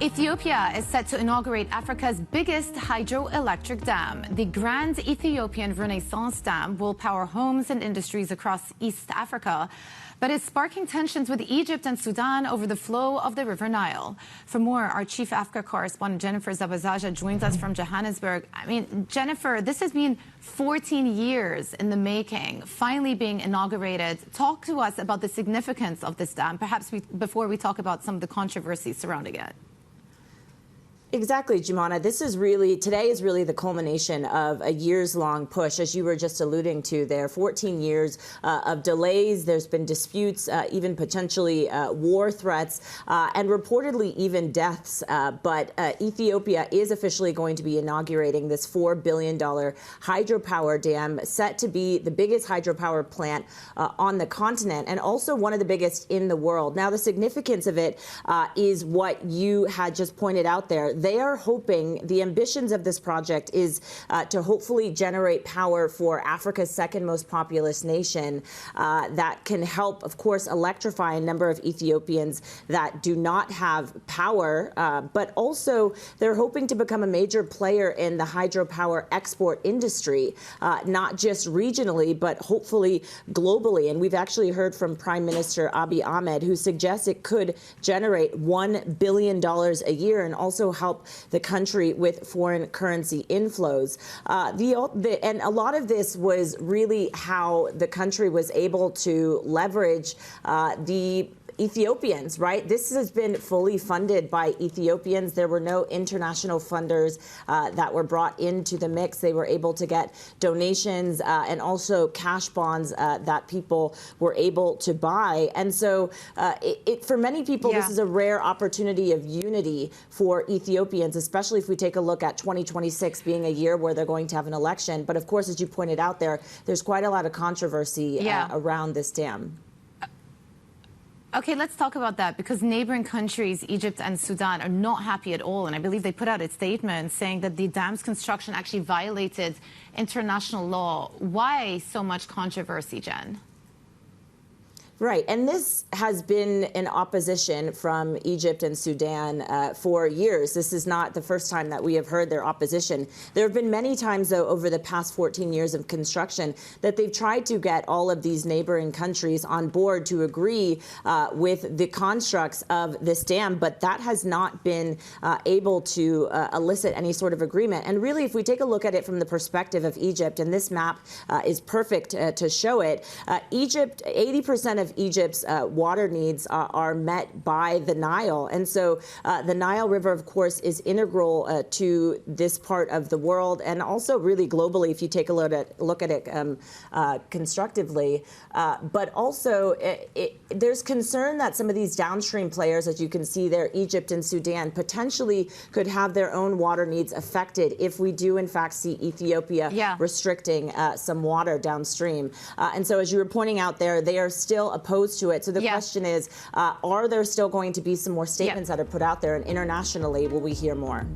Ethiopia is set to inaugurate Africa's biggest hydroelectric dam. The Grand Ethiopian Renaissance Dam will power homes and industries across East Africa, but is sparking tensions with Egypt and Sudan over the flow of the River Nile. For more, our chief Africa correspondent Jennifer Zabasajja joins us from Johannesburg. I mean, Jennifer, this has been 14 years in the making, finally being inaugurated. Talk to us about the significance of this dam, perhaps before we talk about some of the controversies surrounding it. Exactly, Jumana. Today is really the culmination of a years-long push, as you were just alluding to there. 14 years of delays. There's been disputes, even potentially war threats, and reportedly even deaths. But Ethiopia is officially going to be inaugurating this $4 billion hydropower dam, set to be the biggest hydropower plant on the continent, and also one of the biggest in the world. Now, the significance of it is what you had just pointed out there. They are hoping, the ambitions of this project is to hopefully generate power for Africa's second most populous nation that can help, of course, electrify a number of Ethiopians that do not have power, but also they're hoping to become a major player in the hydropower export industry, not just regionally, but hopefully globally. And we've actually heard from Prime Minister Abiy Ahmed, who suggests it could generate $1 billion a year and also help the country with foreign currency inflows. And a lot of this was really how the country was able to leverage the Ethiopians, right? This has been fully funded by Ethiopians. There were no international funders that were brought into the mix. They were able to get donations and also cash bonds that people were able to buy. And so for many people, This is a rare opportunity of unity for Ethiopians, especially if we take a look at 2026 being a year where they're going to have an election. But of course, as you pointed out there's quite a lot of controversy around this dam. Okay, let's talk about that, because neighboring countries, Egypt and Sudan, are not happy at all. And I believe they put out a statement saying that the dam's construction actually violated international law. Why so much controversy, Jen? Right. And this has been an opposition from Egypt and Sudan for years. This is not the first time that we have heard their opposition. There have been many times, though, over the past 14 years of construction that they've tried to get all of these neighboring countries on board to agree with the constructs of this dam. But that has not been able to elicit any sort of agreement. And really, if we take a look at it from the perspective of Egypt, and this map is perfect to show it, Egypt, 80% of Egypt's water needs are met by the Nile. And so the Nile River, of course, is integral to this part of the world, and also really globally if you take a look at it constructively. But also there's concern that some of these downstream players, as you can see there, Egypt and Sudan, potentially could have their own water needs affected if we do, in fact, see Ethiopia restricting some water downstream. And so as you were pointing out there, they are still opposed to it. So the question is, are there still going to be some more statements that are put out there, and internationally will we hear more?